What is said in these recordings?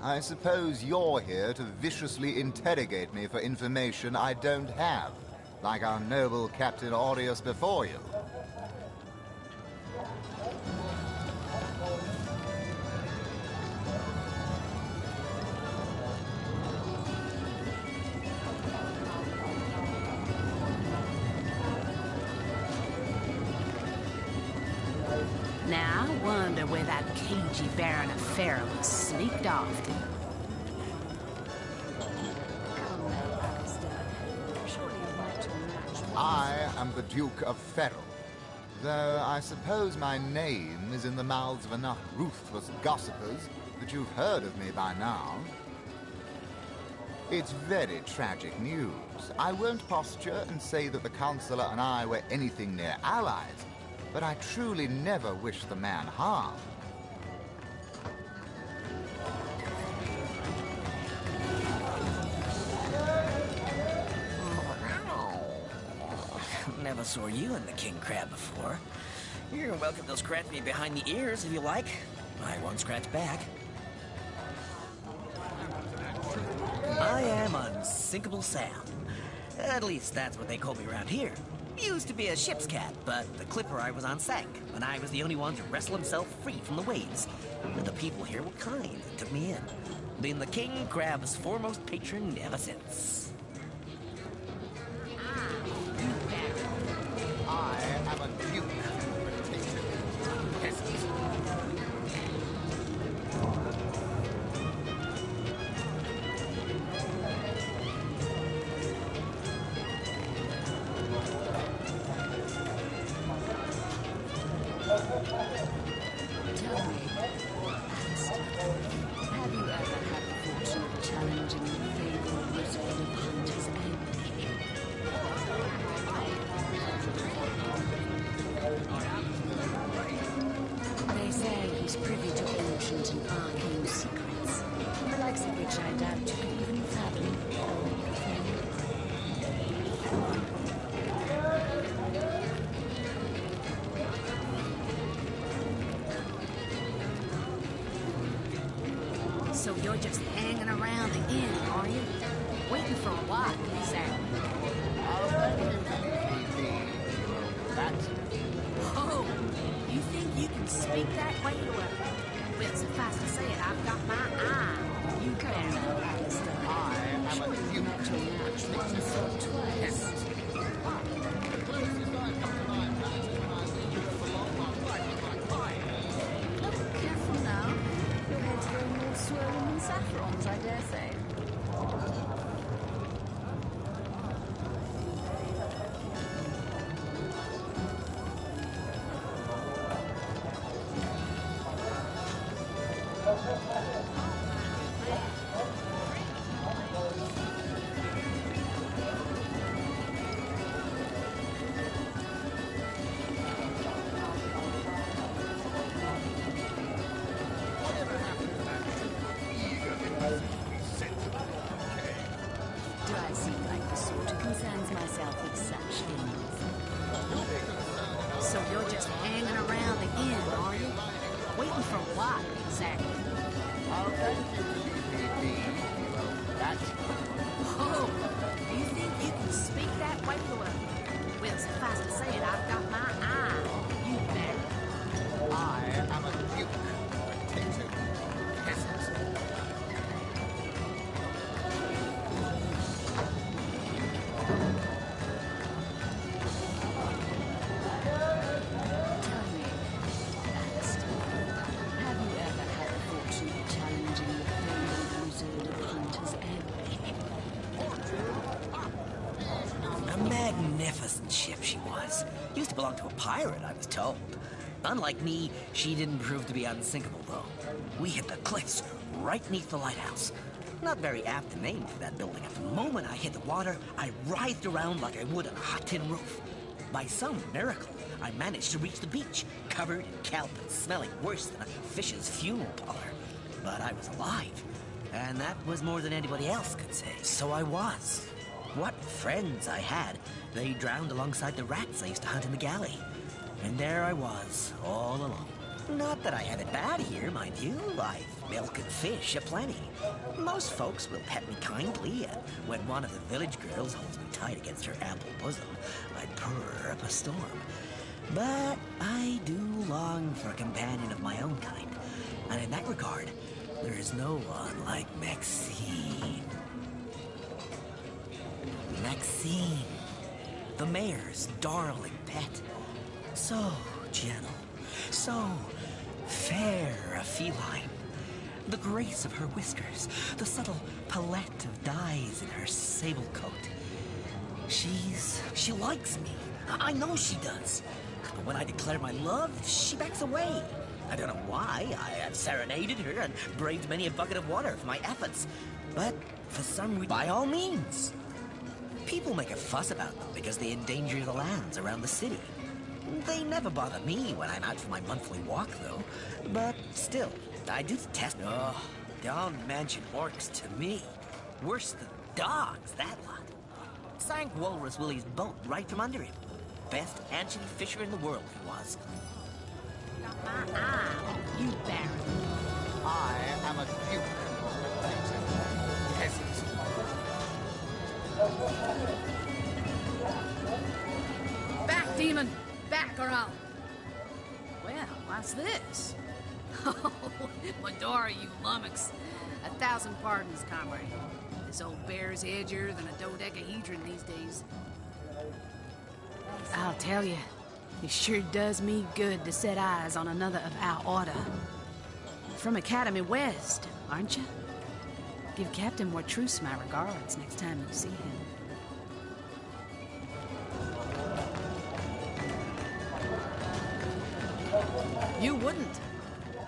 I suppose you're here to viciously interrogate me for information I don't have, like our noble Captain Aureus before you. Now I wonder where that cagey Baron of Ferrol sneaked off to. I am the Duke of Ferrol, though I suppose my name is in the mouths of enough ruthless gossipers that you've heard of me by now. It's very tragic news. I won't posture and say that the Chancellor and I were anything near allies, but I truly never wished the man harm. Never saw you in the king crab before. You're welcome to scratch me behind the ears if you like. I won't scratch back. I am Unsinkable Sam. At least that's what they call me around here. Used to be a ship's cat, but the clipper I was on sank, and I was the only one to wrestle himself free from the waves. And the people here were kind and took me in. Been the king crab's foremost patron ever since. I am a duke. Tell me, Alistair, have you ever had the fortune of challenging the fabled wizard of Hunter's End? They say he's privy to ancient and arcane secrets, the likes of which I doubt you can even fathom. So you're just hanging around the inn, are you? Waiting for what, exactly? Oh, you think you can speak that way to her? Well, suffice to say it, I've got my eye on you, Baron Alistair. I am a duke. Met your match once or twice. Oh, careful now. Your head's going more swollen than saffrons, I dare say. Do I seem like the sort who concerns myself with such things? So you're just hanging around the inn, are you? Waiting for what, exactly? I'll thank you to leave me be, you old rat. Oh, you think you can speak that way to a... Well, suffice to say it, I've got my eye on you, Barry. I am a duke, potato peasant. Tell me, Ernest, have you ever had the fortune of challenging the famed wizard of Hunter's Edge? A magnificent ship she was. Used to belong to a pirate, I was told. Unlike me, she didn't prove to be unsinkable, though. We hit the cliffs right beneath the lighthouse. Not very apt a name for that building. At the moment I hit the water, I writhed around like I would on a hot tin roof. By some miracle, I managed to reach the beach, covered in kelp and smelling worse than a fish's funeral parlor. But I was alive, and that was more than anybody else could say. So I was. What friends I had. They drowned alongside the rats I used to hunt in the galley. And there I was, all alone. Not that I have it bad here, mind you. I've milk and fish aplenty. Most folks will pet me kindly, and when one of the village girls holds me tight against her ample bosom, I purr up a storm. But I do long for a companion of my own kind. And in that regard, there is no one like Maxine. Maxine, the mayor's darling pet. So gentle, so fair a feline. The grace of her whiskers, the subtle palette of dyes in her sable coat. She likes me. I know she does. But when I declare my love, she backs away. I don't know why. I have serenaded her and braved many a bucket of water for my efforts. But for some reason, by all means. People make a fuss about them because they endanger the lands around the city. They never bother me when I'm out for my monthly walk, though. But still, I do detest... Oh, don't mention orcs to me. Worse than dogs, that lot. Sank Walrus Willie's boat right from under him. Best ancient fisher in the world he was. Got my eye on you, Barry. I am a duke, potato peasant. Back, demon! Back, or I'll... Well, what's this? Oh, Medora, you lummox. 1,000 pardons, comrade. This old bear's edgier than a dodecahedron these days. I'll tell you, it sure does me good to set eyes on another of our order. From Academy West, aren't you? Give Captain Wartruce my regards next time you see him. You wouldn't.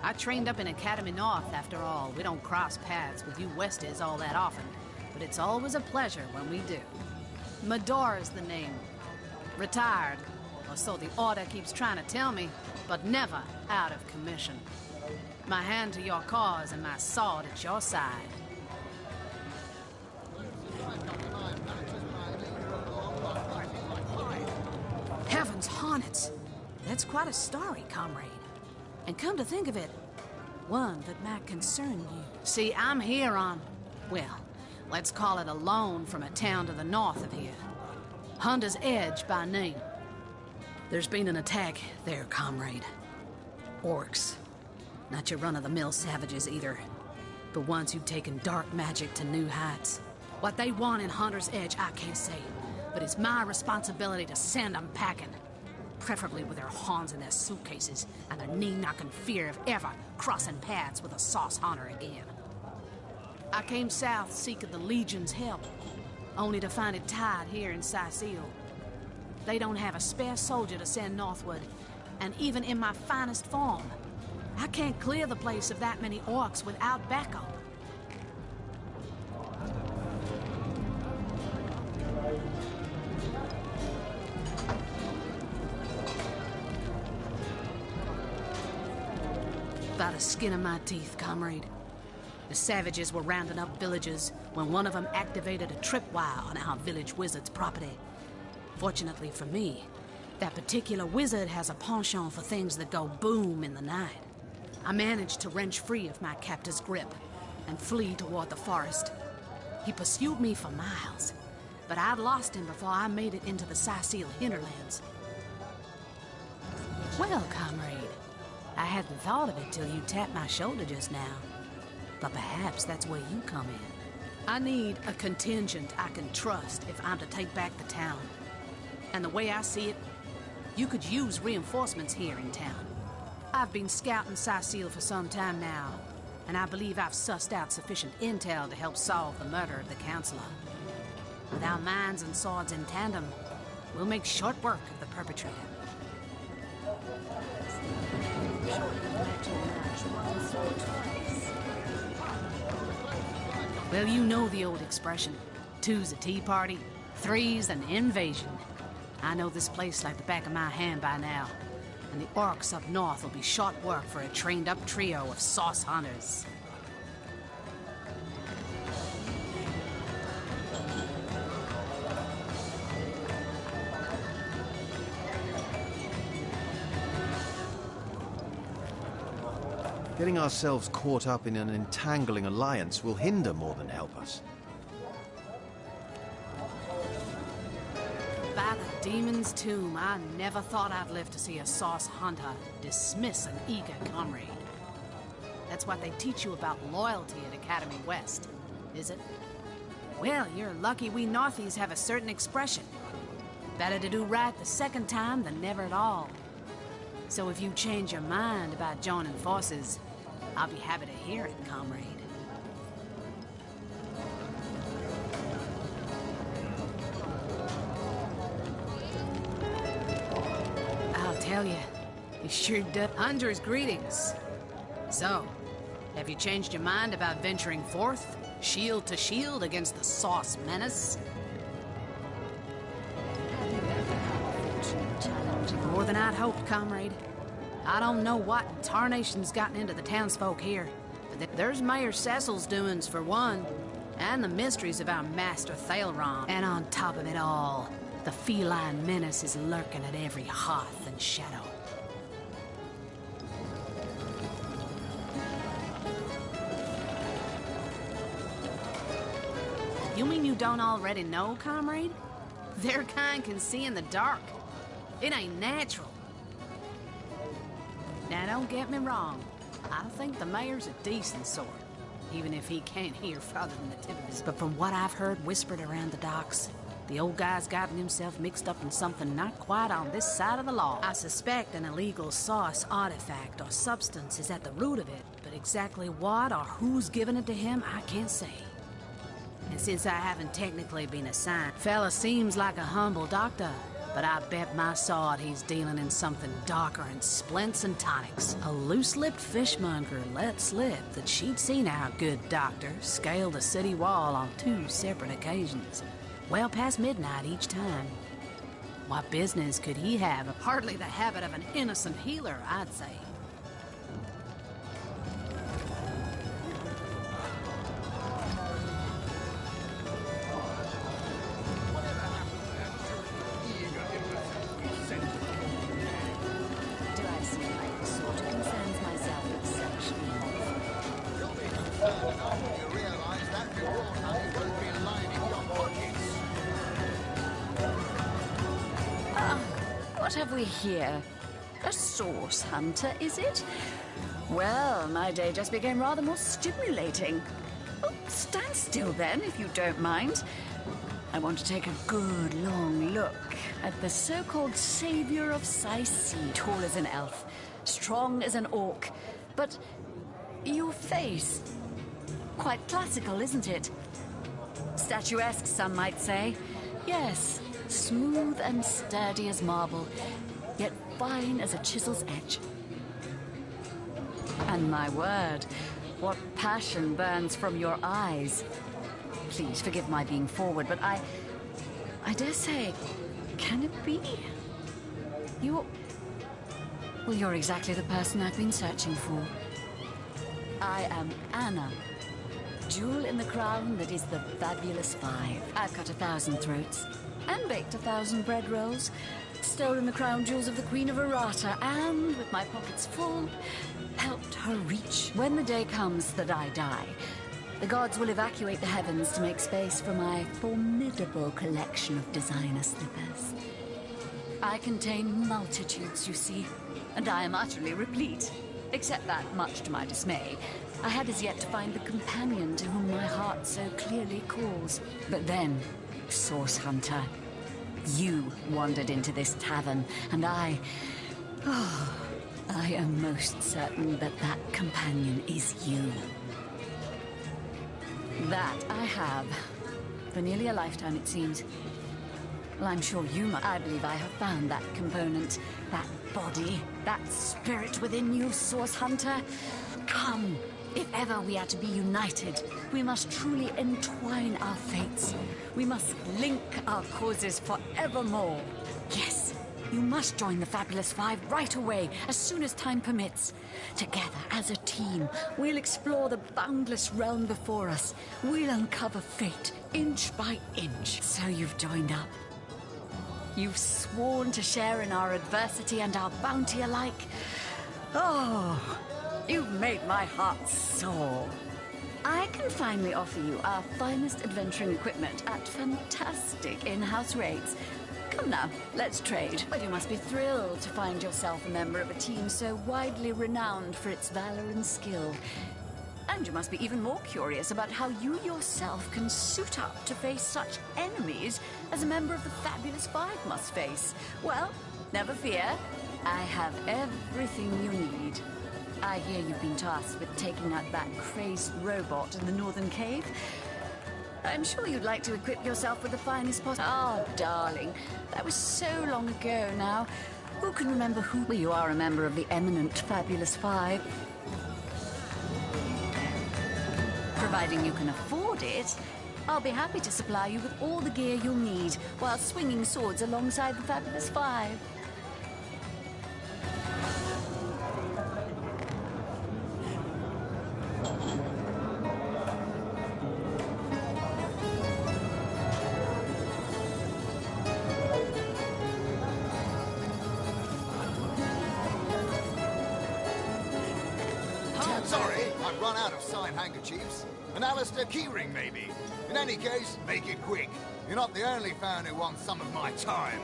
I trained up in Academy North, after all. We don't cross paths with you Westies all that often, but it's always a pleasure when we do. Medora's the name. Retired, or so the order keeps trying to tell me, but never out of commission. My hand to your cause and my sword at your side. Heavens hornets! That's quite a story, comrade. And come to think of it, one that might concern you. See, I'm here on, well, let's call it a loan from a town to the north of here. Hunter's Edge by name. There's been an attack there, comrade. Orcs. Not your run-of-the-mill savages either, but ones who've taken dark magic to new heights. What they want in Hunter's Edge, I can't say, but it's my responsibility to send them packing. Preferably with their horns in their suitcases and their knee-knocking fear of ever crossing paths with a sauce hunter again. I came south seeking the Legion's help, only to find it tied here in Sicil. They don't have a spare soldier to send northward, and even in my finest form, I can't clear the place of that many orcs without backup. By the skin of my teeth, comrade. The savages were rounding up villagers when one of them activated a tripwire on our village wizard's property. Fortunately for me, that particular wizard has a penchant for things that go boom in the night. I managed to wrench free of my captor's grip and flee toward the forest. He pursued me for miles, but I'd lost him before I made it into the Sicil hinterlands. Well, comrade, I hadn't thought of it till you tapped my shoulder just now. But perhaps that's where you come in. I need a contingent I can trust if I'm to take back the town. And the way I see it, you could use reinforcements here in town. I've been scouting Sicil for some time now, and I believe I've sussed out sufficient intel to help solve the murder of the Counselor. With our minds and swords in tandem, we'll make short work of the perpetrator. Well, you know the old expression. 2's a tea party, 3's an invasion. I know this place like the back of my hand by now, and the orcs up north will be short work for a trained-up trio of sauce hunters. Getting ourselves caught up in an entangling alliance will hinder more than help us. By the demon's tomb, I never thought I'd live to see a sauce hunter dismiss an eager comrade. That's what they teach you about loyalty at Academy West, is it? Well, you're lucky we Northies have a certain expression. Better to do right the second time than never at all. So if you change your mind about joining forces, I'll be happy to hear it, comrade. I'll tell you, sure does. Hunter's greetings. So, have you changed your mind about venturing forth, shield to shield against the Sauce Menace? More than I'd hoped, comrade. I don't know what in tarnation's gotten into the townsfolk here, but there's Mayor Cecil's doings for one, and the mysteries of our master Thalron. And on top of it all, the feline menace is lurking at every hearth and shadow. You mean you don't already know, comrade? Their kind can see in the dark. It ain't natural. Now, don't get me wrong. I think the mayor's a decent sort, even if he can't hear farther than the tip of his... But from what I've heard whispered around the docks, the old guy's gotten himself mixed up in something not quite on this side of the law. I suspect an illegal sauce artifact or substance is at the root of it, but exactly what or who's given it to him, I can't say. And since I haven't technically been assigned, fella seems like a humble doctor, but I bet my sword he's dealing in something darker than splints and tonics. A loose-lipped fishmonger let slip that she'd seen our good doctor scale the city wall on 2 separate occasions, well past midnight each time. What business could he have? Hardly the habit of an innocent healer, I'd say. What have we here? A sauce hunter, is it? Well, my day just became rather more stimulating. Oh, stand still then, if you don't mind. I want to take a good long look at the so-called savior of Sicil. Tall as an elf, strong as an orc, but your face, quite classical, isn't it? Statuesque, some might say. Yes, smooth and sturdy as marble, yet fine as a chisel's edge. And my word, what passion burns from your eyes. Please forgive my being forward, but I dare say, can it be? Well, you're exactly the person I've been searching for. I am Anna, jewel in the crown that is the fabulous 5. I've cut 1,000 throats and baked 1,000 bread rolls, stolen the crown jewels of the Queen of Arata, and with my pockets full, helped her reach. When the day comes that I die, the gods will evacuate the heavens to make space for my formidable collection of designer slippers. I contain multitudes, you see, and I am utterly replete. Except that, much to my dismay, I had as yet to find the companion to whom my heart so clearly calls. But then, Source Hunter, you wandered into this tavern, and I am most certain that that companion is you. That I have. For nearly a lifetime, it seems. Well, I'm sure you must. I believe I have found that component, that body, that spirit within you, Source Hunter. Come, if ever we are to be united, we must truly entwine our fates. We must link our causes forevermore. Yes, you must join the Fabulous Five right away, as soon as time permits. Together, as a team, we'll explore the boundless realm before us. We'll uncover fate, inch by inch. So you've joined up. You've sworn to share in our adversity and our bounty alike. Oh, you've made my heart soar. I can finally offer you our finest adventuring equipment at fantastic in-house rates. Come now, let's trade. But you must be thrilled to find yourself a member of a team so widely renowned for its valor and skill. And you must be even more curious about how you yourself can suit up to face such enemies as a member of the Fabulous Five must face. Well, never fear. I have everything you need. I hear you've been tasked with taking out that crazed robot in the northern cave. I'm sure you'd like to equip yourself with the finest possible... Oh, darling, that was so long ago now. Who can remember who... Well, you are a member of the eminent Fabulous Five. Providing you can afford it, I'll be happy to supply you with all the gear you'll need while swinging swords alongside the Fabulous Five. Sorry, I've run out of signed handkerchiefs. An Alistair keyring, maybe. In any case, make it quick. You're not the only fan who wants some of my time.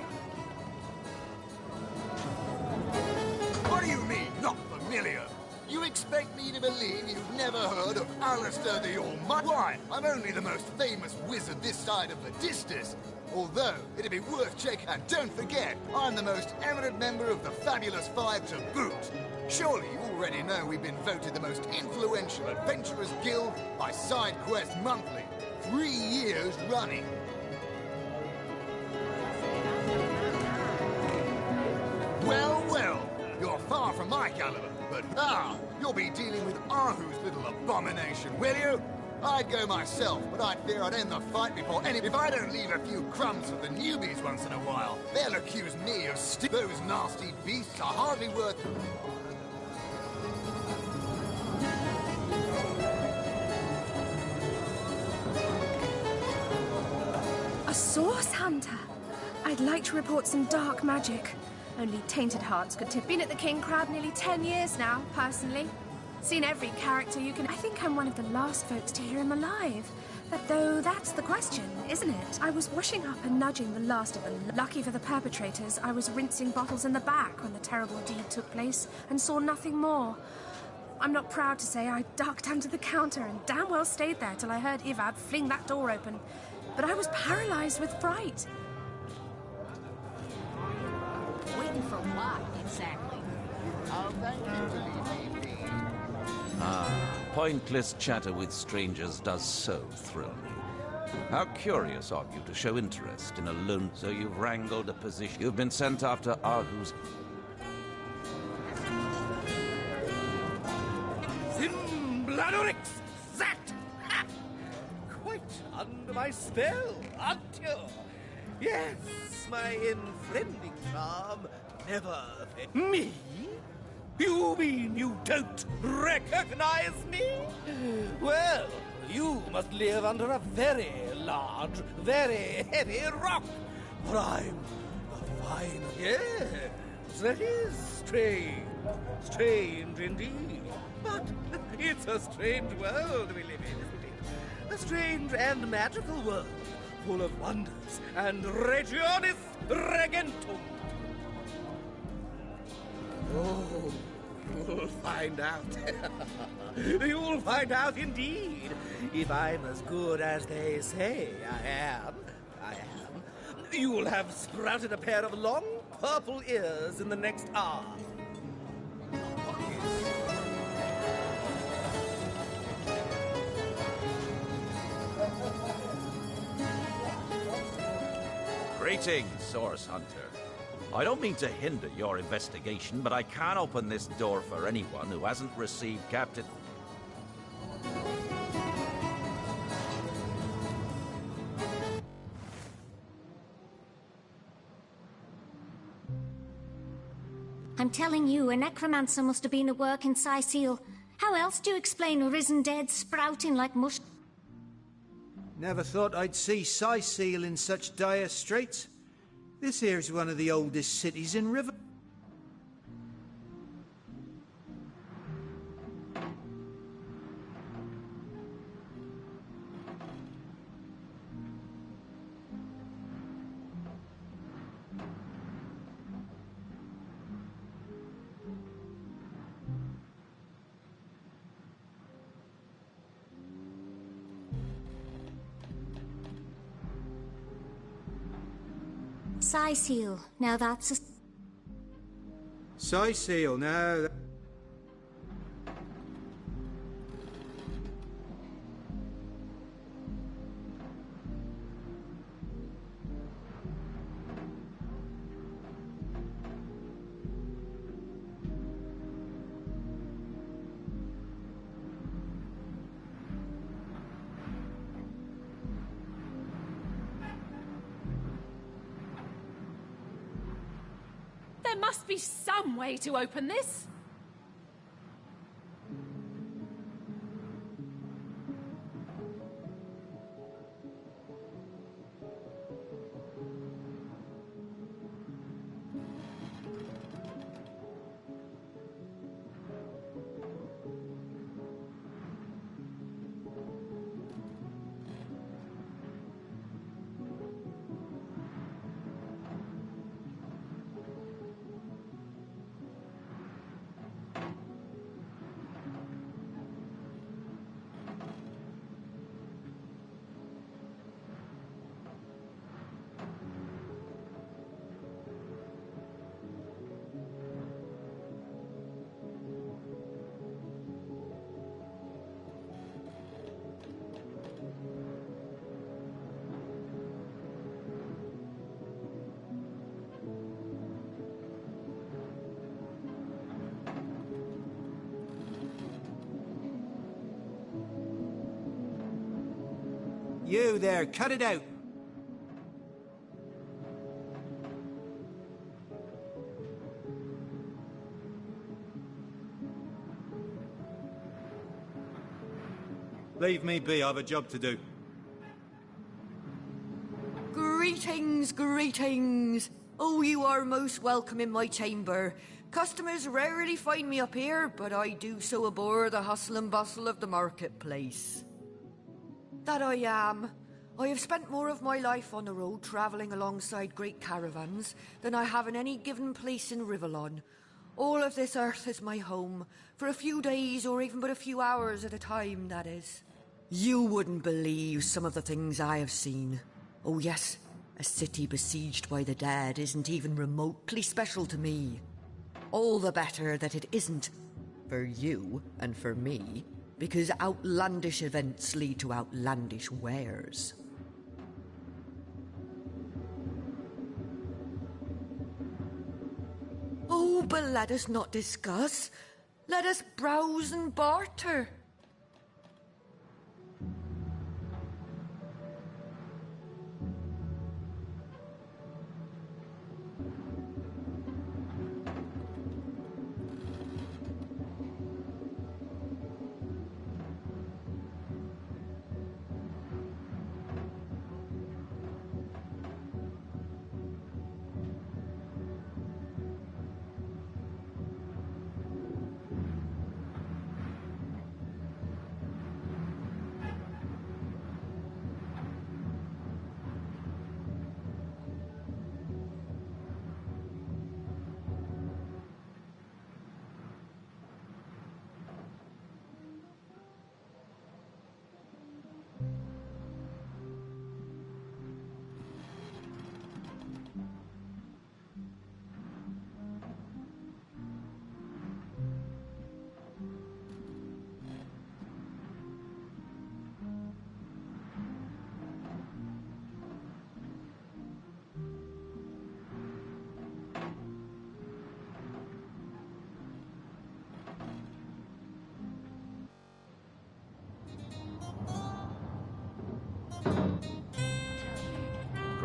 What do you mean, not familiar? You expect me to believe you've never heard of Alistair the Almighty? Why, I'm only the most famous wizard this side of the distance. Although, it'd be worth checking. And don't forget, I'm the most eminent member of the Fabulous Five to boot. Surely you already know we've been voted the most influential adventurers guild by SideQuest Monthly. 3 years running. Well, well, you're far from my caliber, but you'll be dealing with Ahu's little abomination, will you? I'd go myself, but I'd fear I'd end the fight before any... If I don't leave a few crumbs for the newbies once in a while, they'll accuse me of those nasty beasts are hardly worth... A source hunter? I'd like to report some dark magic. Only tainted hearts could tip. Been at the King Crab nearly 10 years now, personally. Seen every character you can... I think I'm one of the last folks to hear him alive. But though that's the question, isn't it? I was washing up and nudging the last of them. Lucky for the perpetrators, I was rinsing bottles in the back when the terrible deed took place and saw nothing more. I'm not proud to say I ducked under the counter and damn well stayed there till I heard Ivad fling that door open. But I was paralyzed with fright. Waiting for what, exactly? I'll thank you to leave me be. Pointless chatter with strangers does so thrill me. How curious of you to show interest in a lone... So you've wrangled a position. You've been sent after Ahu's... Zimbladorix! That! Ha! Quite under my spell, aren't you? Yes, my infriending charm never failed. Me? You mean you don't recognize me? Well, you must live under a very large, very heavy rock. For I'm a fine... Yes, that is strange. Strange indeed. But it's a strange world we live in, isn't it? A strange and magical world, full of wonders and regionis regentum. Oh, you'll find out. You'll find out indeed. If I'm as good as they say I am, you'll have sprouted a pair of long purple ears in the next hour. Greetings, Source Hunter. I don't mean to hinder your investigation, but I can't open this door for anyone who hasn't received Captain... I'm telling you, a necromancer must have been at work in Sicil. How else do you explain a risen dead sprouting like mush? Never thought I'd see Sicil in such dire straits. This here's one of the oldest cities in River... Sicil. Now that's a... Sicil, now... There must be some way to open this. You there, cut it out. Leave me be, I've a job to do. Greetings, greetings. Oh, you are most welcome in my chamber. Customers rarely find me up here, but I do so abhor the hustle and bustle of the marketplace. That I am. I have spent more of my life on the road travelling alongside great caravans than I have in any given place in Rivellon. All of this earth is my home, for a few days or even but a few hours at a time, that is. You wouldn't believe some of the things I have seen. Oh yes, a city besieged by the dead isn't even remotely special to me. All the better that it isn't, for you and for me, because outlandish events lead to outlandish wares. Oh, but let us not discuss. Let us browse and barter.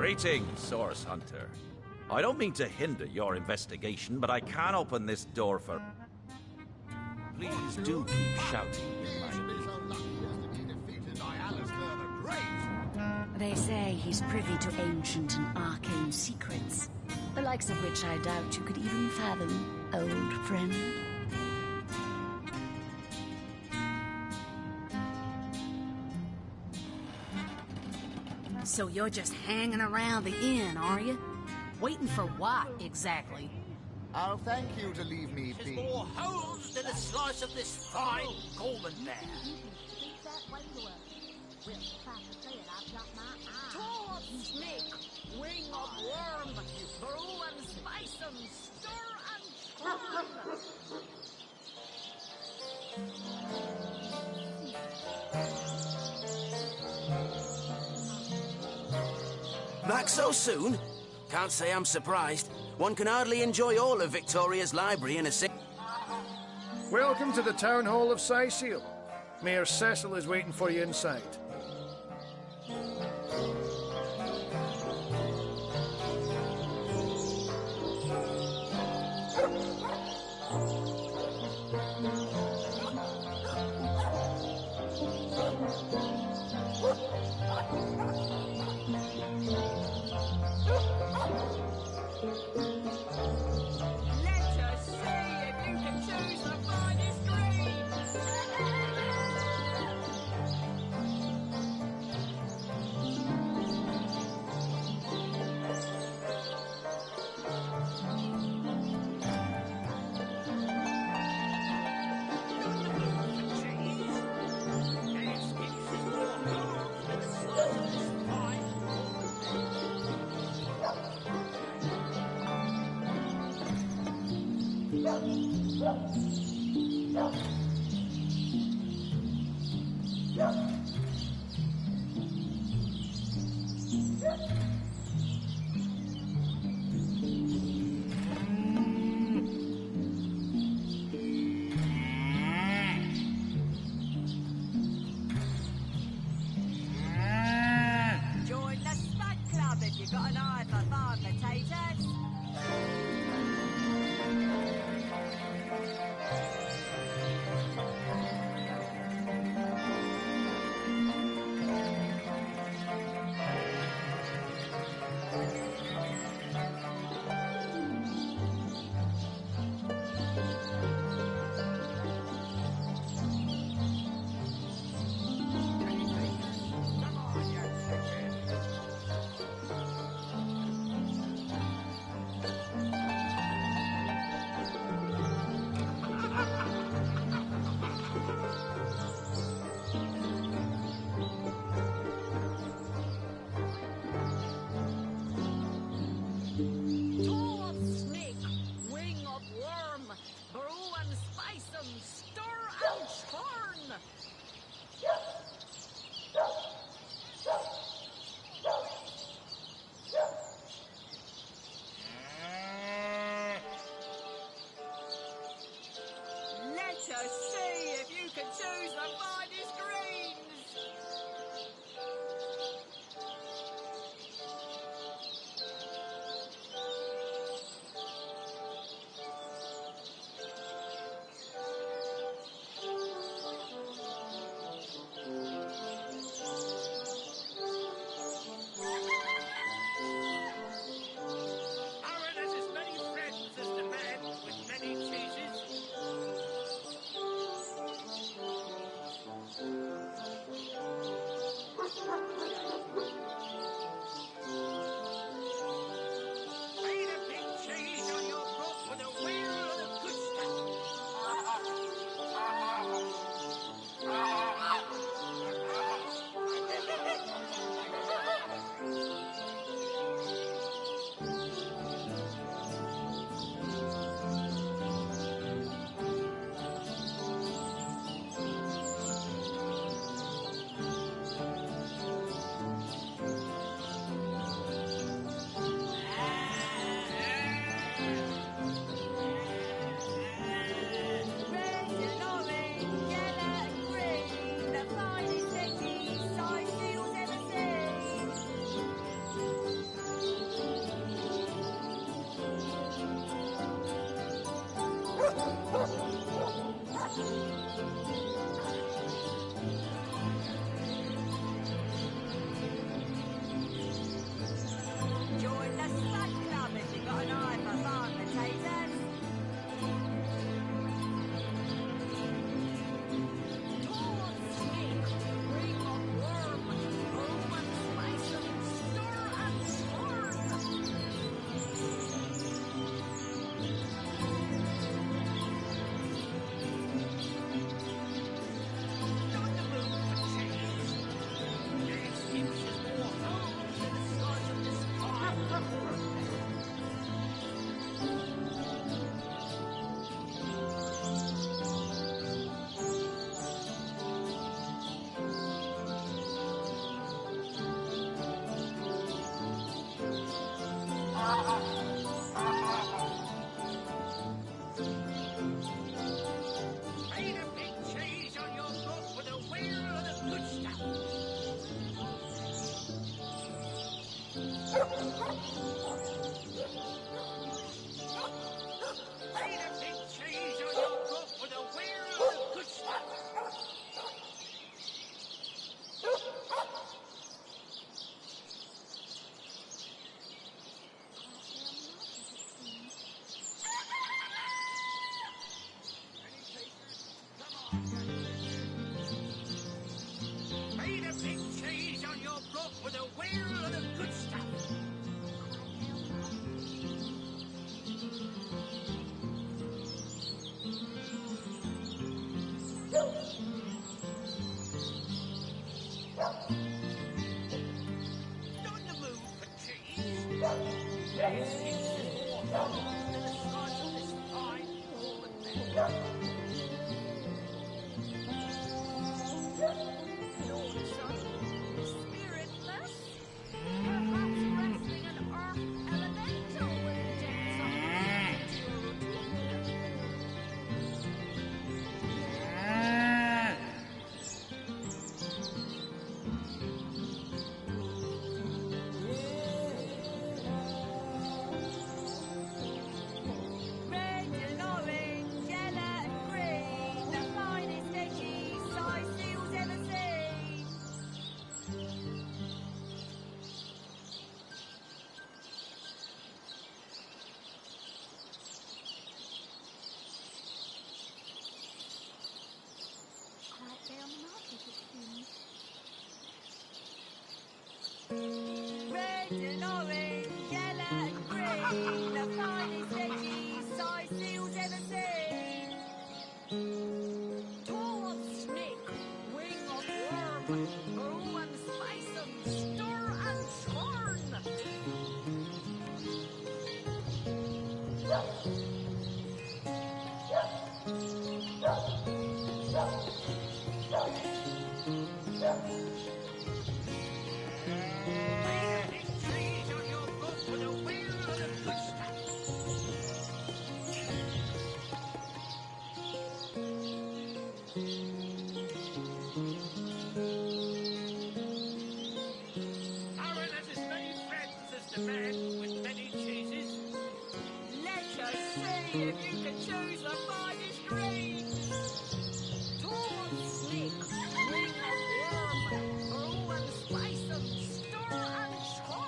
Greetings, Source Hunter. I don't mean to hinder your investigation, but I can't open this door for... Please do keep shouting in my ear. They say he's privy to ancient and arcane secrets, the likes of which I doubt you could even fathom, old friend. So you're just hanging around the inn, are you? Waiting for what, exactly? I'll thank you to leave me be. More holes than a slice of this fine Gorman there. Towards snake, wing of worm, brew and spice and stir and churn. Back so soon? Can't say I'm surprised. One can hardly enjoy all of Victoria's library in a Welcome to the Town Hall of Sisal. Mayor Cecil is waiting for you inside. your gut with a wheel of good stuff. Not in the mood for cheese. This is more than the size of this fine woman there. Lord, son, spiritless, perhaps wrestling an earth elemental will inject some into your routine. Red and orange, yellow and green, the finest veggies size seals ever seen. Quite down the market, it seems. Red and orange, yellow and green, the finest veggies size seals ever seen. Toe of snake, wing of worm, brew and spice 'em, stir and churn. Trees on your book with a wheel of good stuff. Aaron has as many friends as the man with many cheeses. Let us see if you can choose the finest greens. Tall snake, wing of worm, brew and spice 'em, stir and churn.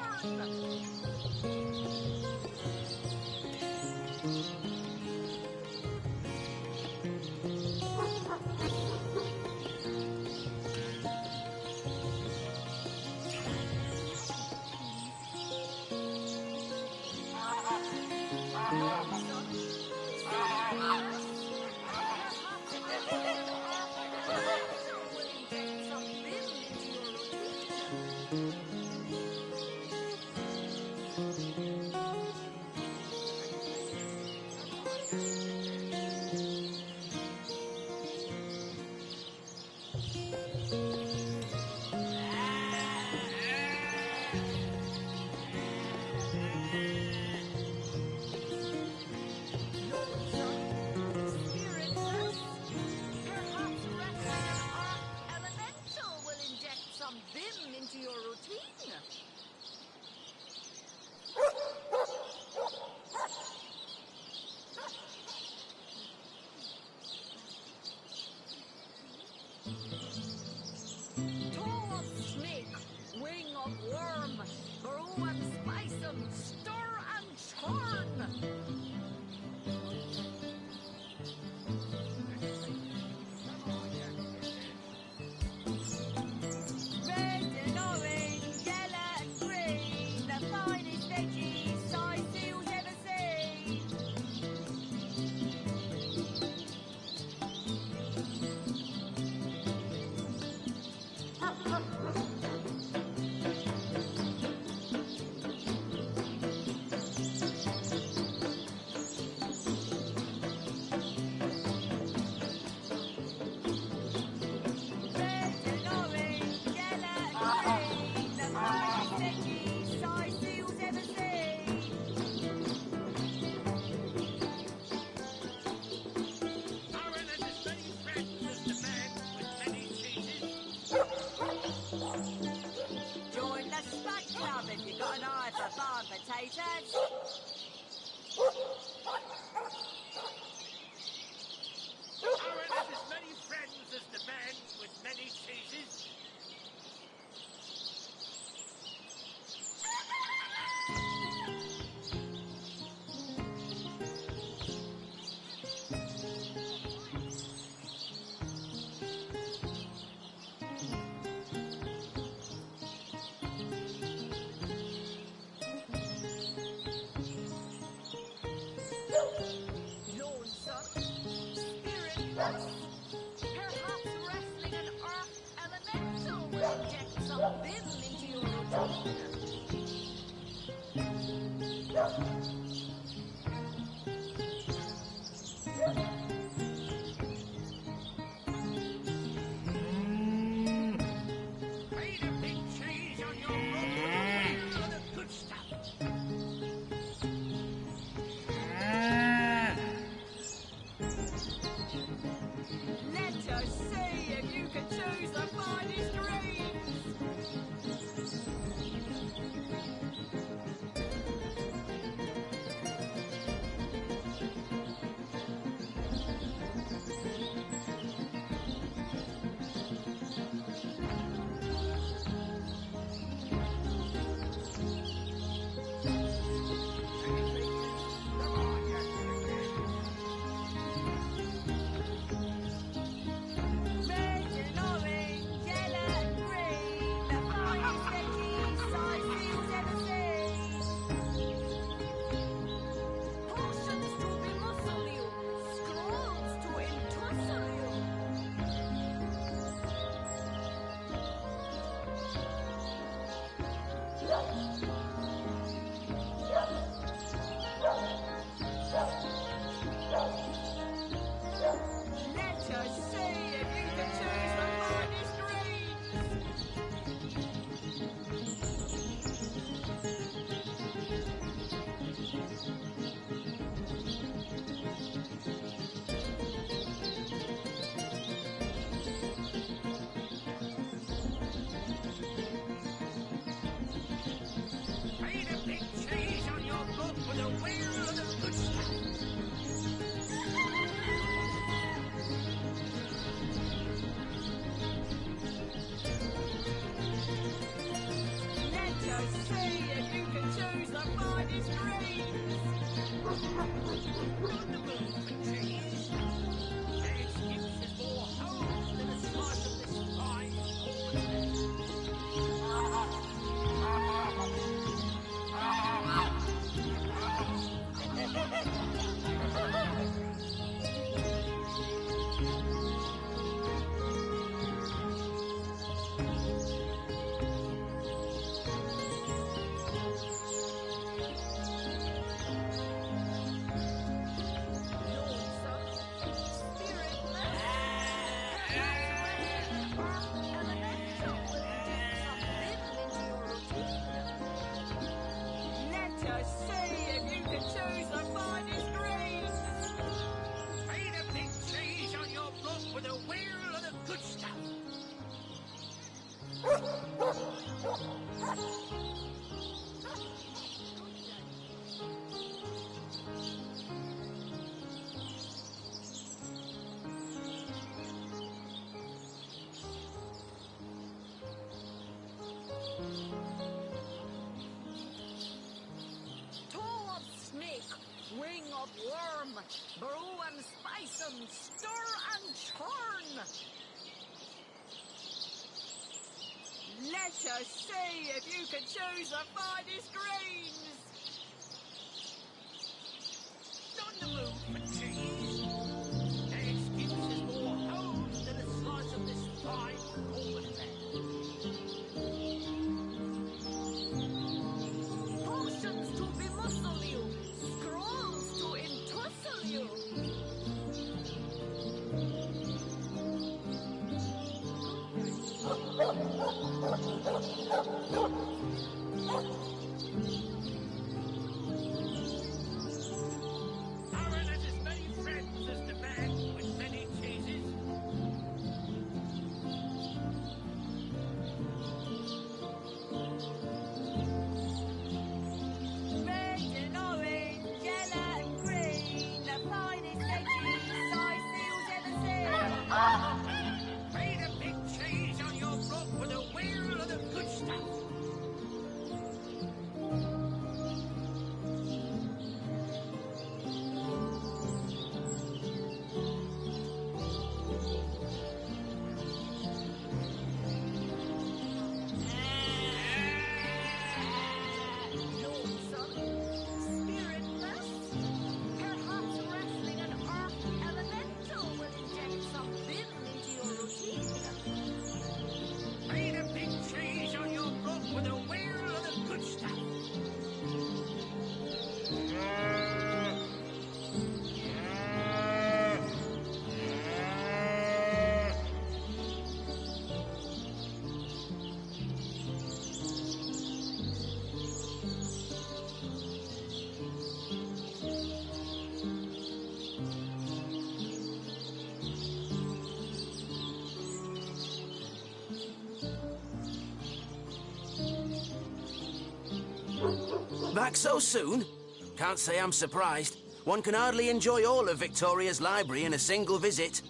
Spiritless, perhaps wrestling an earth elemental will inject some vim into your routine. Toe of snake, wing of worm, brew and spice 'em, stir and churn. Red and orange, yellow and green, the finest veggies size seals ever seen. Red and orange, yellow and green, the finest veggies size seals ever seen. Aaron has as many friends as the man with many cheeses. Join the Spud Club if you've got an eye for farm potatoes. Aaron has as many friends as the man with many cheeses. fiddle into your routine. Made a big change on your road with a wheel of the good stuff. Let us see if you can choose the finest greens. Made a big change on your book with a wheel of the good stuff. Let us see if you can choose the finest greens. On the move for cheese. Their excuse is more holes than a slice of this fine Let us see if you can choose the finest greens. Made a big change on your book with a wheel of the good stuff. Toe of snake, wing of worm, brew and spice 'em, stir and churn. Let us see if you can choose the finest greens. On the move for cheese. Their excuse is more holes than a slice of this fine corn land. Potions to bemuscle you, scrolls to entussle you. Aaron has as many friends as the man with many cheeses. Red and orange, yellow and green, the finest veggies I seals ever seen. Made a big change on your book with a wheel of the good stuff. Back so soon? Can't say I'm surprised. One can hardly enjoy all of Victoria's library in a single visit.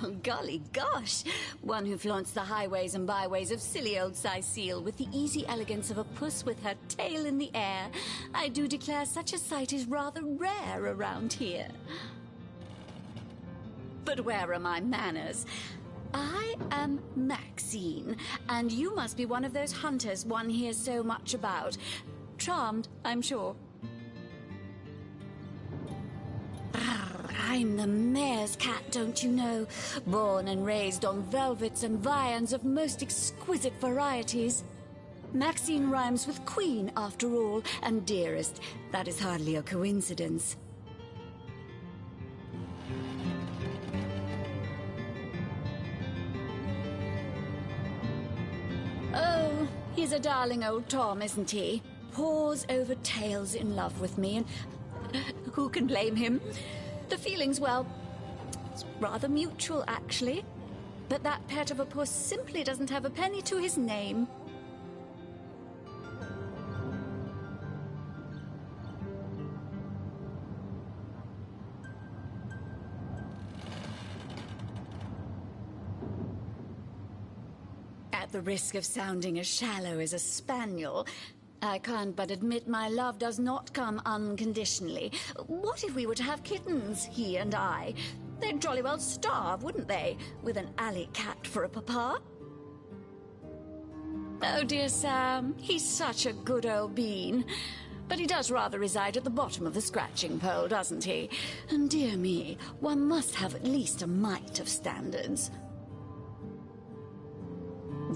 Oh, golly gosh! One who flaunts the highways and byways of silly old Sicile with the easy elegance of a puss with her tail in the air. I do declare such a sight is rather rare around here. But where are my manners? I am Maxine, and you must be one of those hunters one hears so much about. Charmed, I'm sure. I'm the mayor's cat, don't you know? Born and raised on velvets and viands of most exquisite varieties. Maxine rhymes with queen, after all, and dearest. That is hardly a coincidence. Oh, he's a darling old Tom, isn't he? Paws over tails in love with me, and who can blame him? The feeling's, well, it's rather mutual, actually. But that pet of a puss simply doesn't have a penny to his name. At the risk of sounding as shallow as a spaniel, I can't but admit my love does not come unconditionally. What if we were to have kittens, he and I? They'd jolly well starve, wouldn't they, with an alley cat for a papa? Oh, dear Sam, he's such a good old bean. But he does rather reside at the bottom of the scratching pole, doesn't he? And dear me, one must have at least a mite of standards.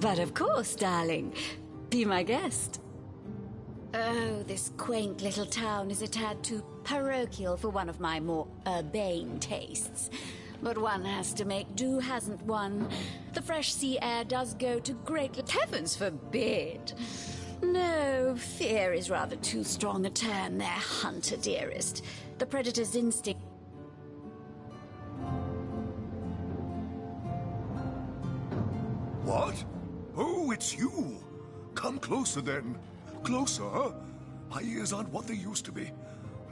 But of course, darling, be my guest. Oh, this quaint little town is a tad too parochial for one of my more urbane tastes. But one has to make do, hasn't one? The fresh sea air does go to great... Heavens forbid! No, fear is rather too strong a term there, Hunter dearest. The predator's instinct... What? Oh, it's you! Come closer then. Closer? My ears aren't what they used to be.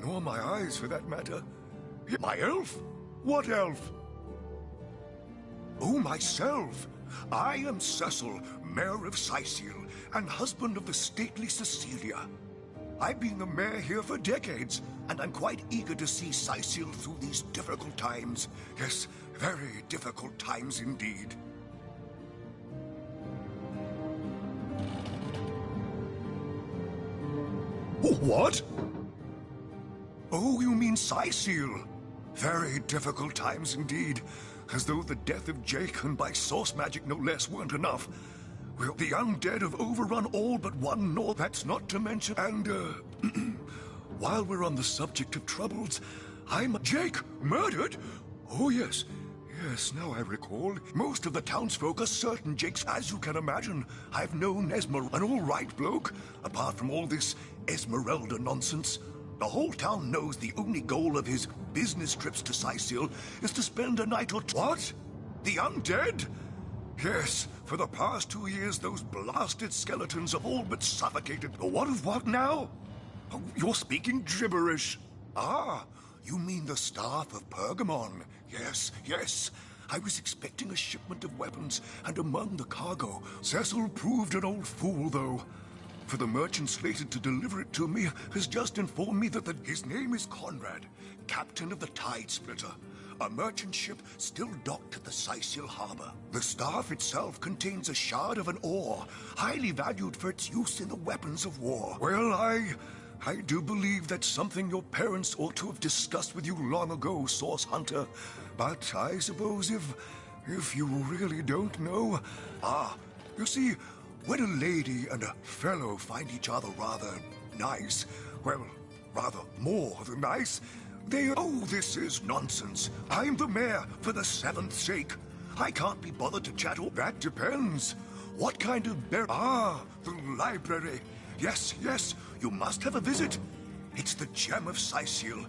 Nor my eyes, for that matter. My elf? What elf? Oh, myself. I am Cecil, Mayor of Sicile, and husband of the stately Cecilia. I've been the mayor here for decades, and I'm quite eager to see Sicile through these difficult times. Yes, very difficult times indeed. What? Oh, you mean Sicile. Very difficult times indeed. As though the death of Jake, and by source magic no less, weren't enough. Well, the undead have overrun all but one north. That's not to mention... And, while we're on the subject of troubles, Jake murdered? Oh, yes. Yes, now I recall. Most of the townsfolk are certain Jake's... As you can imagine, I've known Esmeralda, an all-right bloke, apart from all this Esmeralda nonsense. The whole town knows the only goal of his business trips to Sicile is to spend a night or two. What? The undead? Yes, for the past 2 years, those blasted skeletons have all but suffocated. What of what now? Oh, you're speaking gibberish. Ah, you mean the staff of Pergamon. Yes, yes. I was expecting a shipment of weapons, and among the cargo, Cecil proved an old fool, though. For the merchant slated to deliver it to me has just informed me that his name is Conrad, captain of the Tide Splitter, a merchant ship still docked at the Sicile harbor. The staff itself contains a shard of an ore, highly valued for its use in the weapons of war. Well, I do believe that's something your parents ought to have discussed with you long ago, Source Hunter. But I suppose if you really don't know... you see... When a lady and a fellow find each other rather nice, well, rather more than nice, oh, this is nonsense. I'm the mayor for the 7th sake. I can't be bothered to chat all... That depends. What kind of the library. Yes, you must have a visit. It's the gem of Sicile.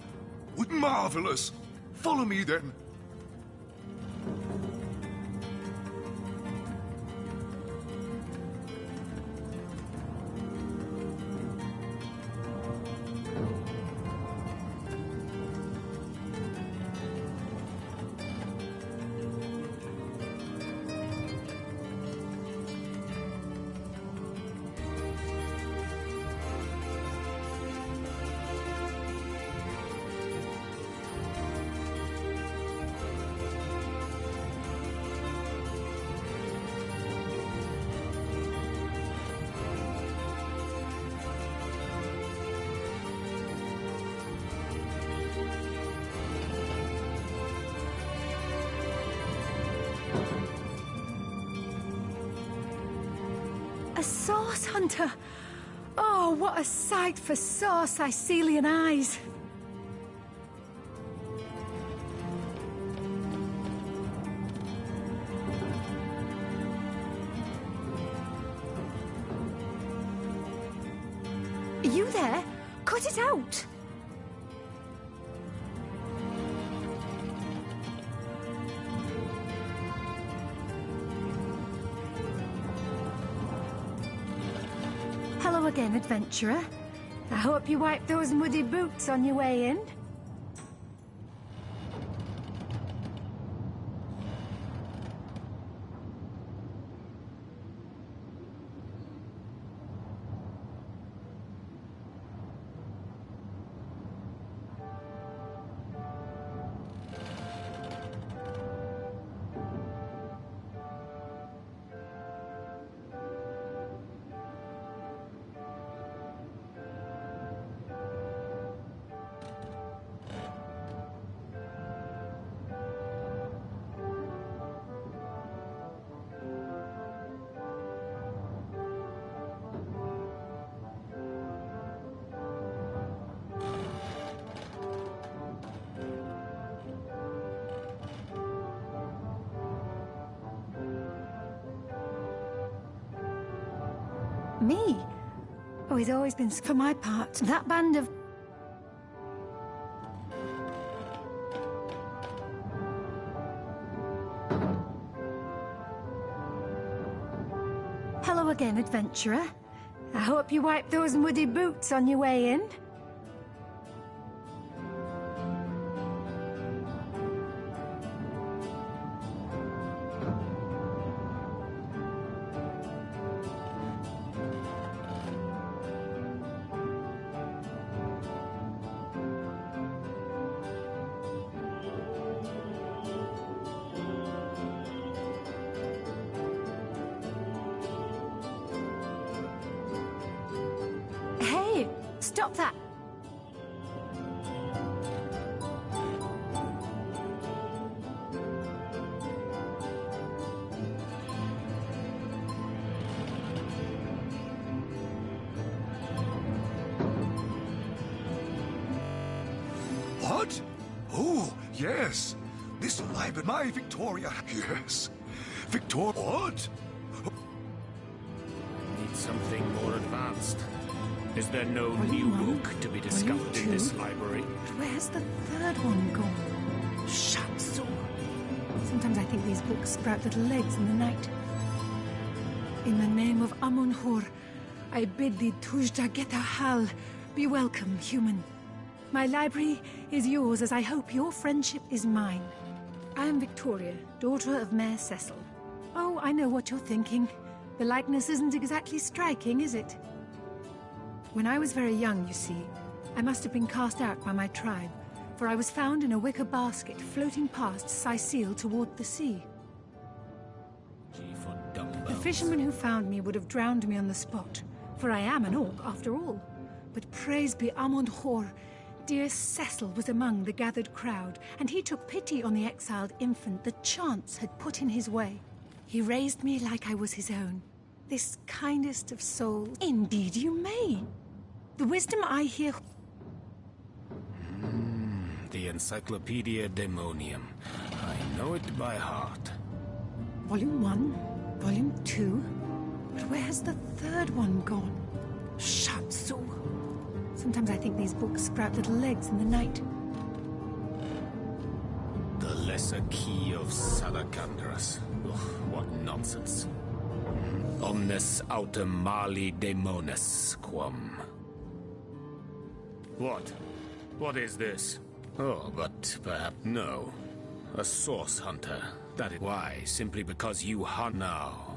Marvelous. Follow me, then. A sauce hunter! Oh, what a sight for sore Sicilian eyes! Are you there? Cut it out! Hello again, adventurer. I hope you wiped those muddy boots on your way in. Me? Oh, he's always been, for my part, that band of... Hello again, adventurer. I hope you wiped those muddy boots on your way in. Stop that! What? Oh, yes. This library, my Victoria. Yes. What? Need something more advanced. Is there no new book to be discovered in this library? Where's the third one gone? Shatsu. Sometimes I think these books sprout little legs in the night. In the name of Amun-Hor, I bid thee Tujda Geta Hal. Be welcome, human. My library is yours, as I hope your friendship is mine. I am Victoria, daughter of Mayor Cecil. Oh, I know what you're thinking. The likeness isn't exactly striking, is it? When I was very young, you see, I must have been cast out by my tribe, for I was found in a wicker basket floating past Sicile toward the sea. The fisherman who found me would have drowned me on the spot, for I am an orc after all. But praise be Amun-Hor, dear Cecil was among the gathered crowd, and he took pity on the exiled infant that chance had put in his way. He raised me like I was his own, this kindest of souls. Indeed you may. The wisdom I hear... The Encyclopedia Daemonium. I know it by heart. Volume 1, Volume 2... But where's the third one gone? Shatsu. Sometimes I think these books sprout little legs in the night. Possess a key of Salacandras. Ugh, what nonsense. Omnes autem mali demonis quam. What? What is this? Oh, but perhaps no. A source hunter. That is why, simply because you hunt now.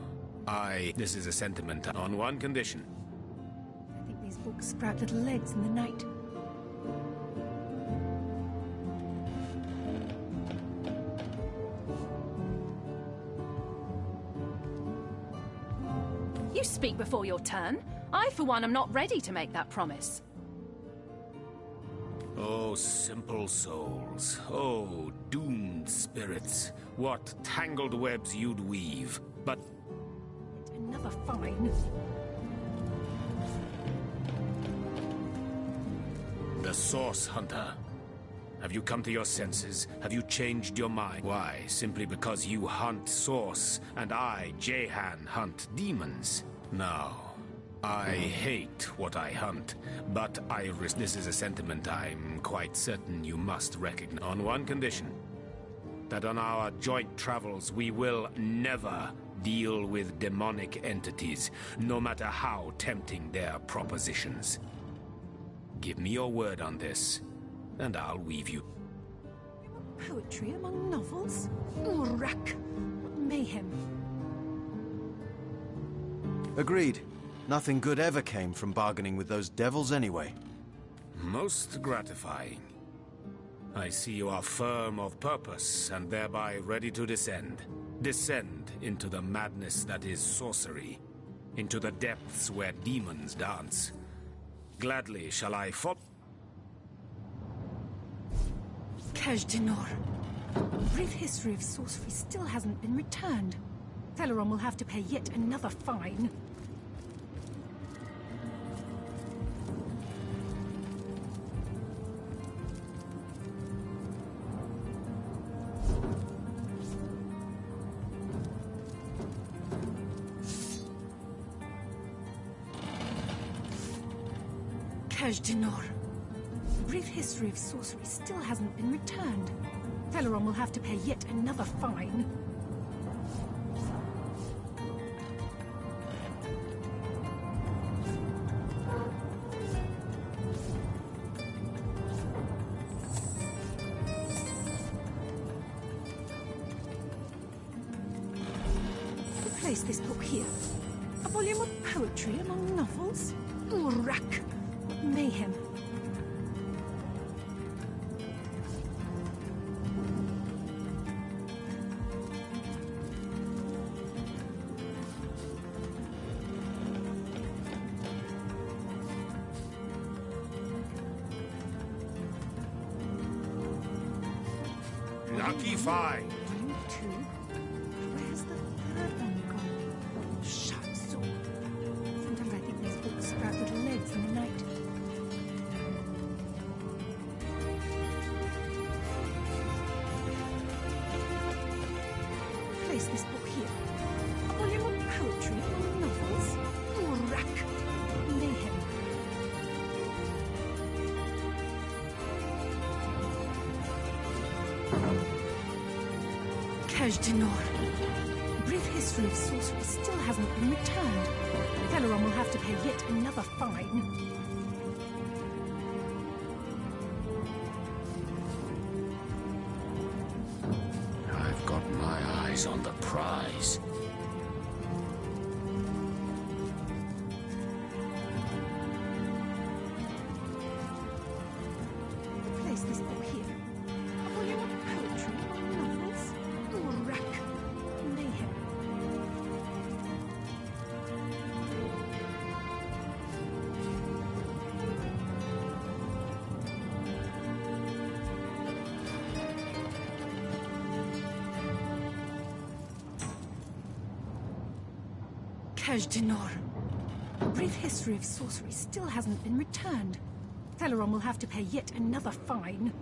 This is a sentiment on one condition. I think these books sprout little legs in the night. You speak before your turn. I, for one, am not ready to make that promise. Oh, simple souls. Oh, doomed spirits. What tangled webs you'd weave. But... Another fine. The Source Hunter. Have you come to your senses? Have you changed your mind? Why? Simply because you hunt Source, and I, Jehan, hunt demons. Now, I hate what I hunt, but this is a sentiment I'm quite certain you must recognize. On one condition. That on our joint travels we will never deal with demonic entities, no matter how tempting their propositions. Give me your word on this, and I'll weave you. Poetry among novels? Urak! Mayhem. Agreed. Nothing good ever came from bargaining with those devils anyway. Most gratifying. I see you are firm of purpose, and thereby ready to descend. Descend into the madness that is sorcery, into the depths where demons dance. Gladly shall I follow. Kajdanor. Brief history of sorcery still hasn't been returned. Teleron will have to pay yet another fine. Kajdanor. Brief history of sorcery still hasn't been returned. Teleron will have to pay yet another fine. Place this book here. A volume of poetry among novels? Urak! Mayhem. Lucky five. Volume 2. Where's the third one gone? Shut so. Sometimes I think these books sprout little legs in the night. Place this book here. A volume of poetry among novels? Urak! Mayhem. Kajdanor. Brief history of sorcery still hasn't been returned. Teleron will have to pay yet another fine. I've got my eyes on the prize. Place this book here. A volume of poetry among novels? Urak! Mayhem. Kajdanor. A brief history of sorcery still hasn't been returned. Teleron will have to pay yet another fine.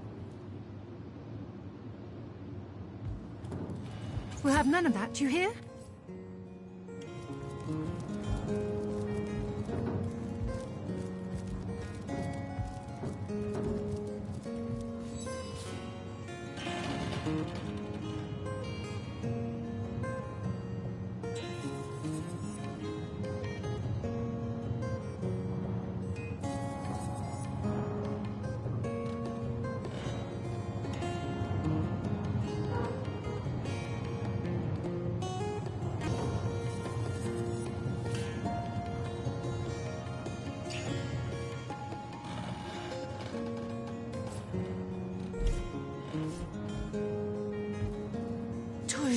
We'll have none of that, you hear?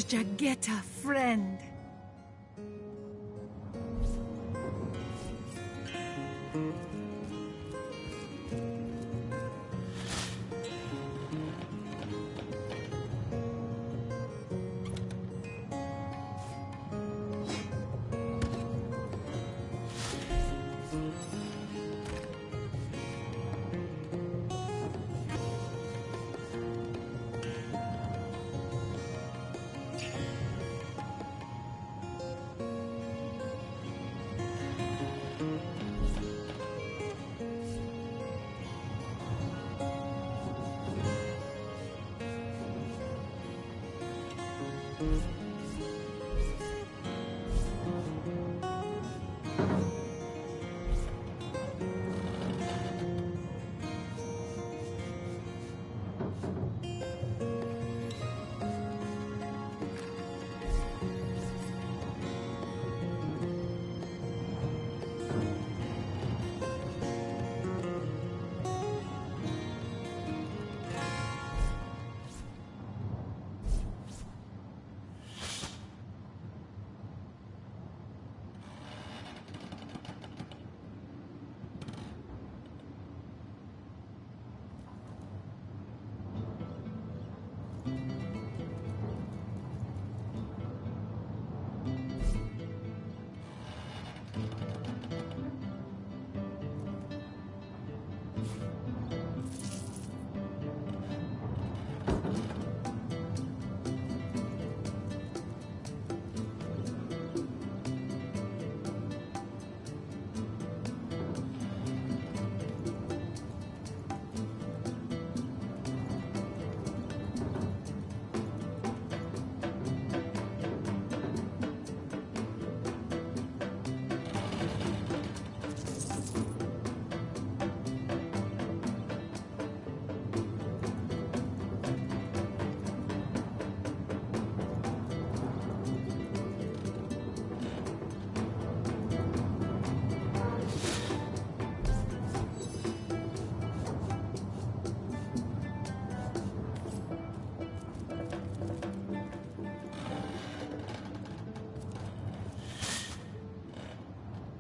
Jageta, friend.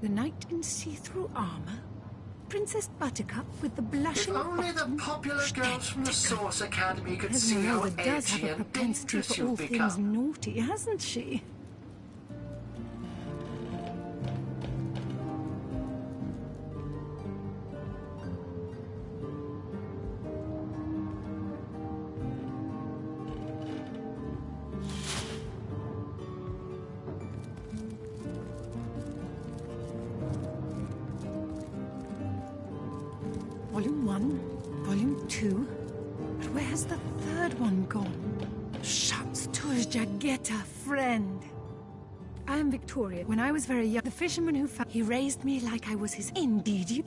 The knight in see-through armor? Princess Buttercup with the blushing If only the bottom? popular girls from the Source Academy could see Esmeralda how does edgy have a and propensity dangerous for all you've things become. naughty, hasn't she? Volume 1, Volume 2. But where has the third one gone? Shuts Tuj Jageta, friend. I am Victoria. When I was very young, the fisherman who found... He raised me like I was his... Indeed, you...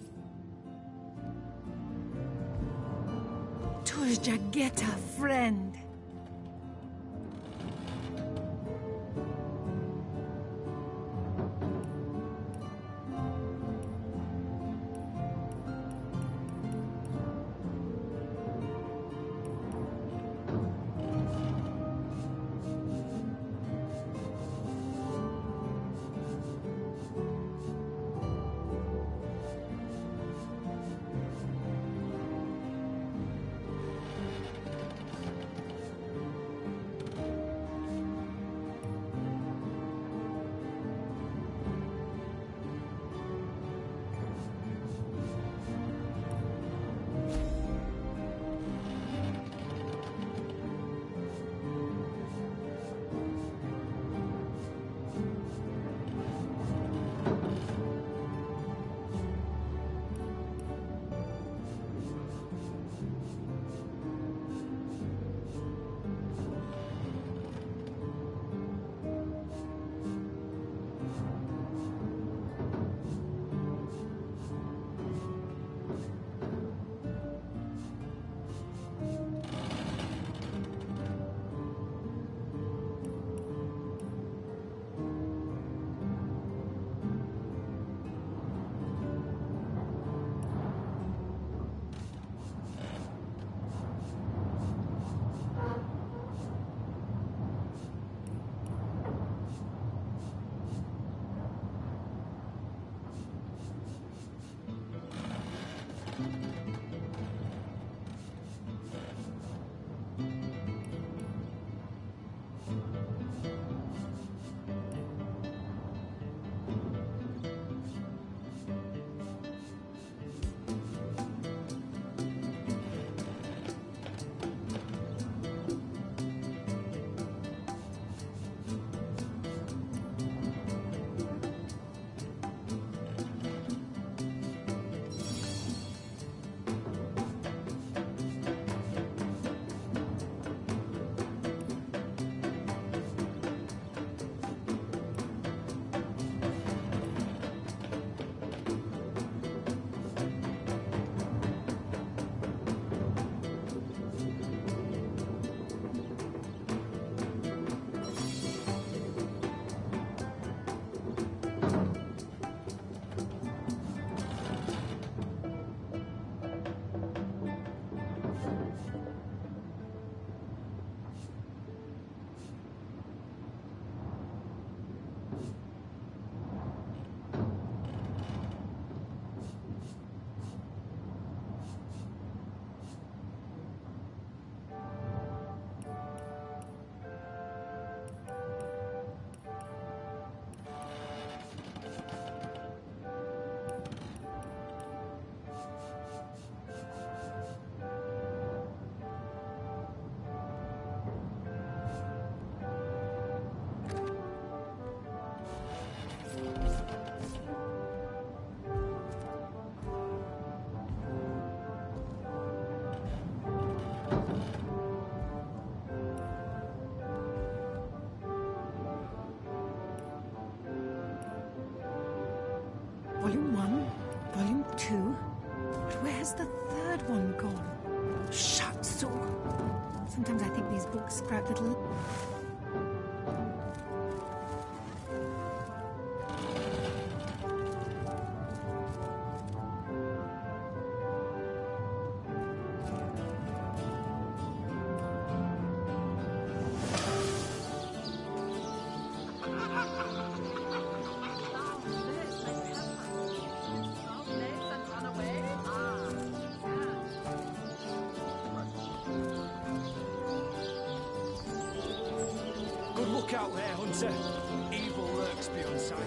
Tuj Jageta, friend. Volume 1, Volume 2. But where's the third one gone? Shut so. Sometimes I think these books sprout little... Good luck out there, Hunter. Evil lurks beyond sight.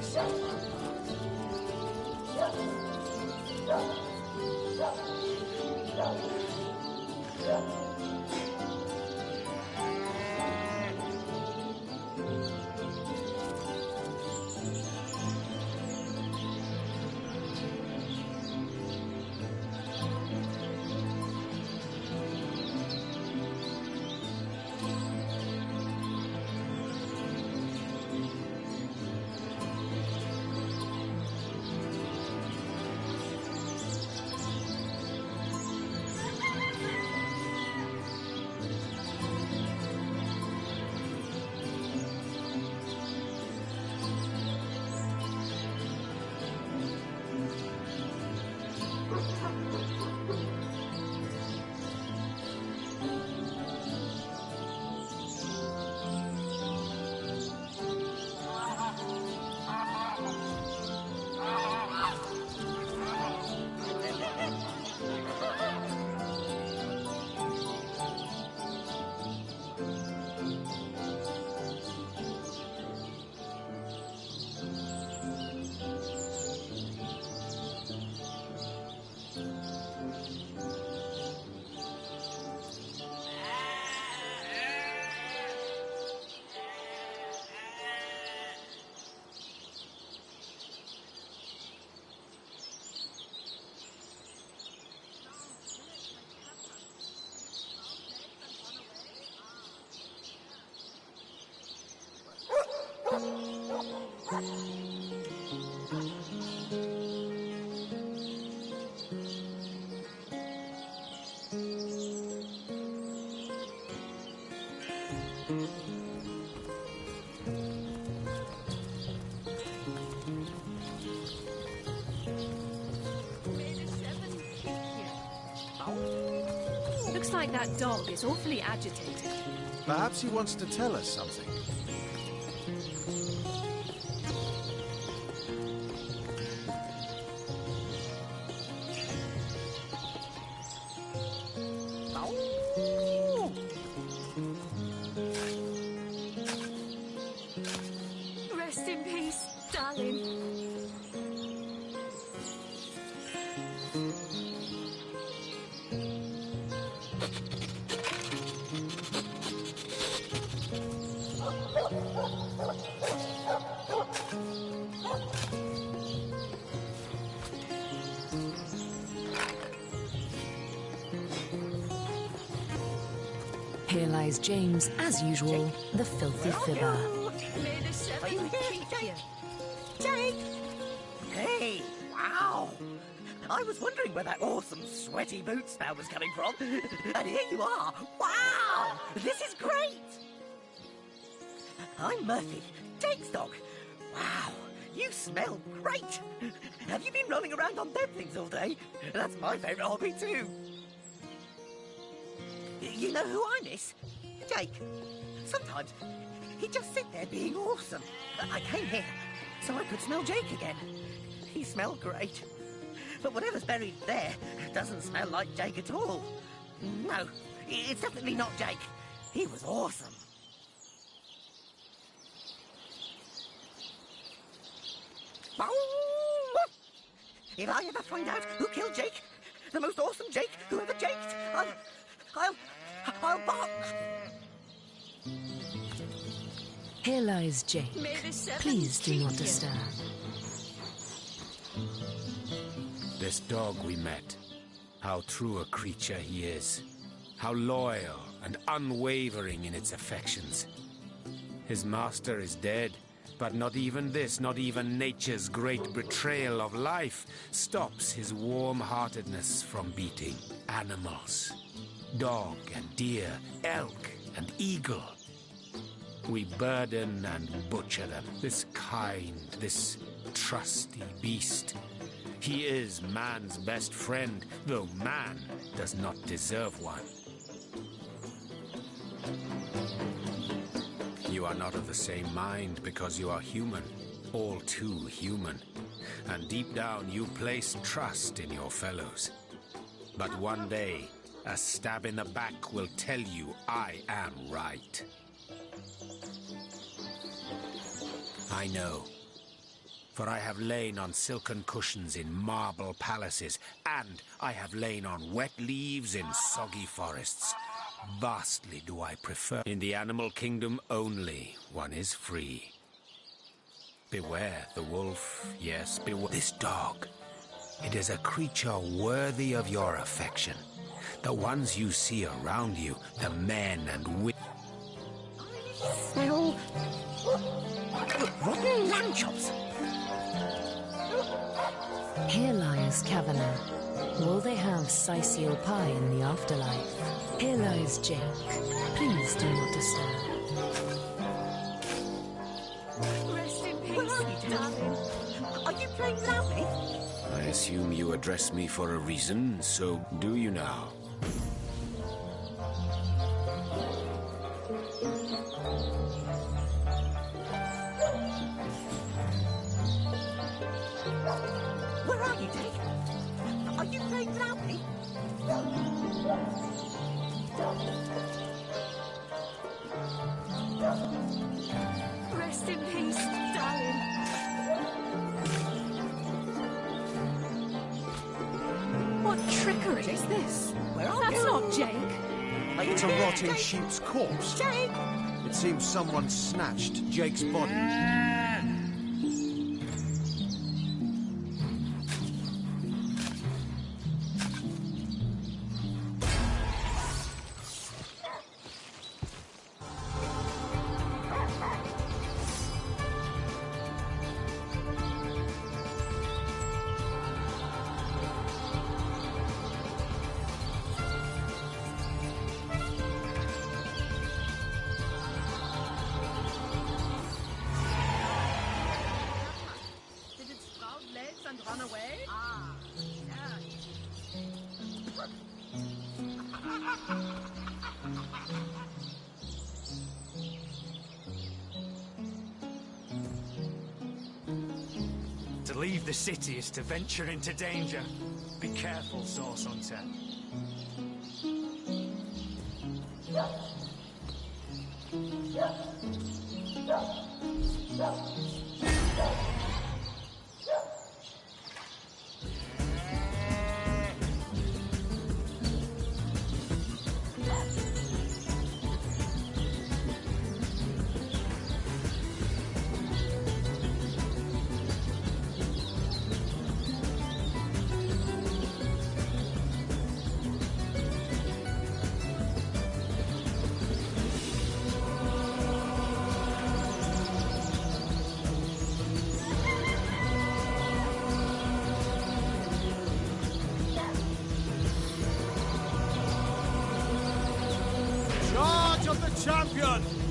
Looks like that dog is awfully agitated. Perhaps he wants to tell us something. Here lies James, as usual, the filthy fibber. May the seven keep you. Jake! Hey, wow! I was wondering where that awesome sweaty boot smell was coming from. And here you are. Wow! This is great! I'm Murphy, Jake's dog. Wow, you smell great. Have you been rolling around on dead things all day? That's my favourite hobby too. You know who I miss? Jake. Sometimes he'd just sit there being awesome. I came here so I could smell Jake again. He smelled great. But whatever's buried there doesn't smell like Jake at all. No, it's definitely not Jake. He was awesome. If I ever find out who killed Jake, the most awesome Jake who ever jaked, I'll bark. Here lies Jake. Please do not disturb. This dog we met, how true a creature he is. How loyal and unwavering in its affections. His master is dead, but not even this, not even nature's great betrayal of life, stops his warm-heartedness from beating. Animals, dog and deer, elk and eagle. We burden and butcher them. This kind, this trusty beast. He is man's best friend, though man does not deserve one. You are not of the same mind because you are human, all too human. And deep down you place trust in your fellows. But one day, a stab in the back will tell you I am right. I know. For I have lain on silken cushions in marble palaces, and I have lain on wet leaves in soggy forests. Vastly do I prefer. In the animal kingdom only, one is free. Beware the wolf, yes, beware this dog. It is a creature worthy of your affection. The ones you see around you, the men and women. Smell rotten lamb chops. Here lies Kavanagh. Will they have Sicil pie in the afterlife? Here lies Jake. Please do not disturb. Rest in peace, Where are you, darling. Are you playing loudly? I assume you address me for a reason, so do you now? Where are you, Jake? Are you playing loudly? Rest in peace, darling. What trickery is this? Where are That's you? not Jake. It's a rotting sheep's corpse. Jake! It seems someone snatched Jake's body. Did it sprout legs and run away? Ah, yeah. To leave the city is to venture into danger. Be careful, Source Hunter. Badge of the champion!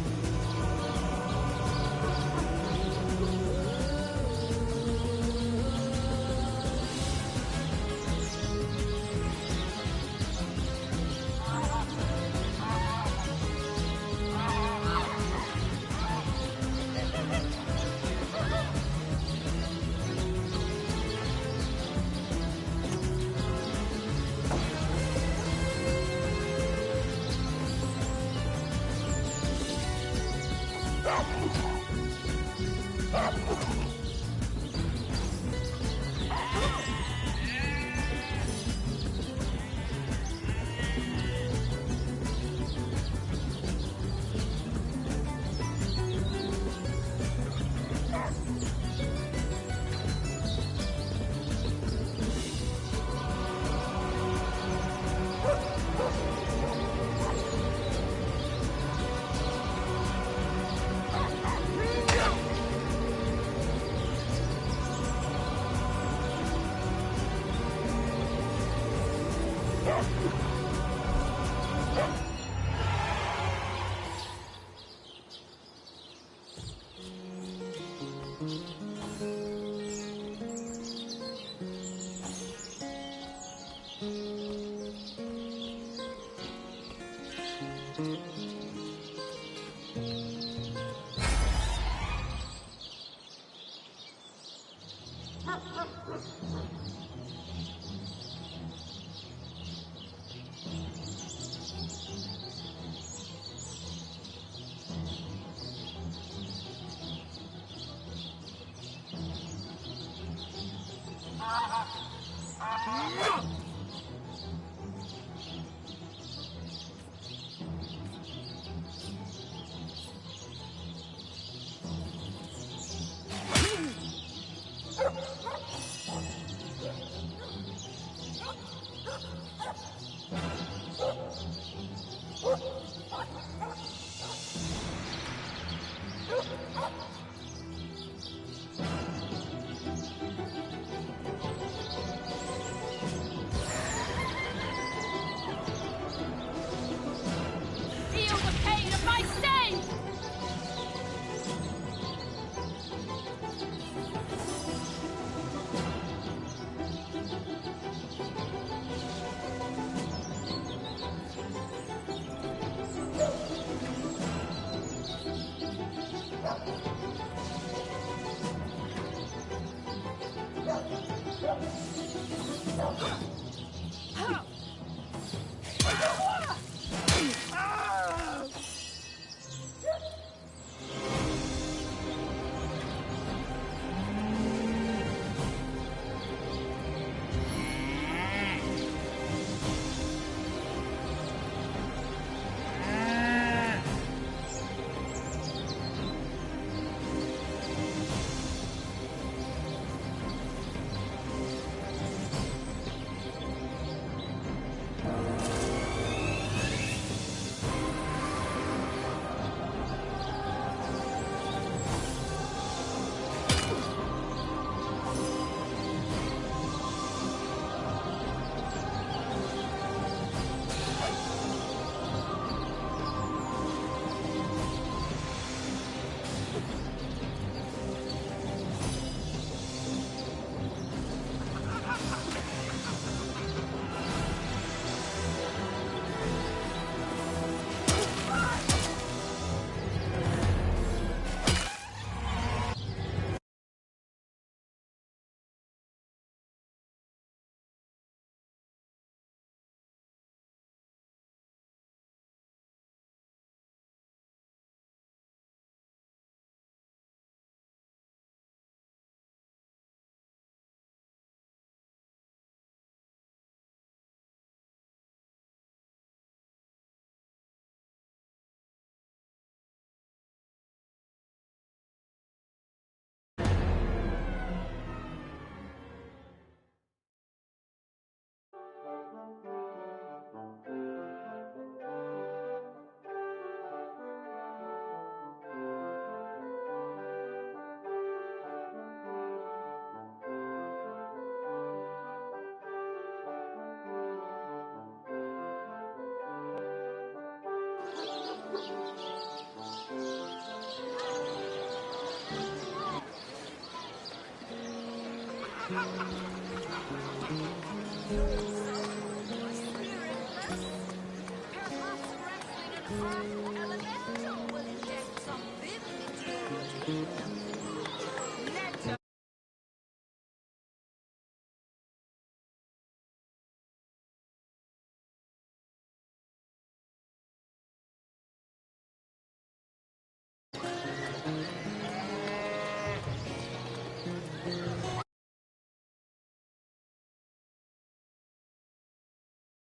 Feel the pain of my stain!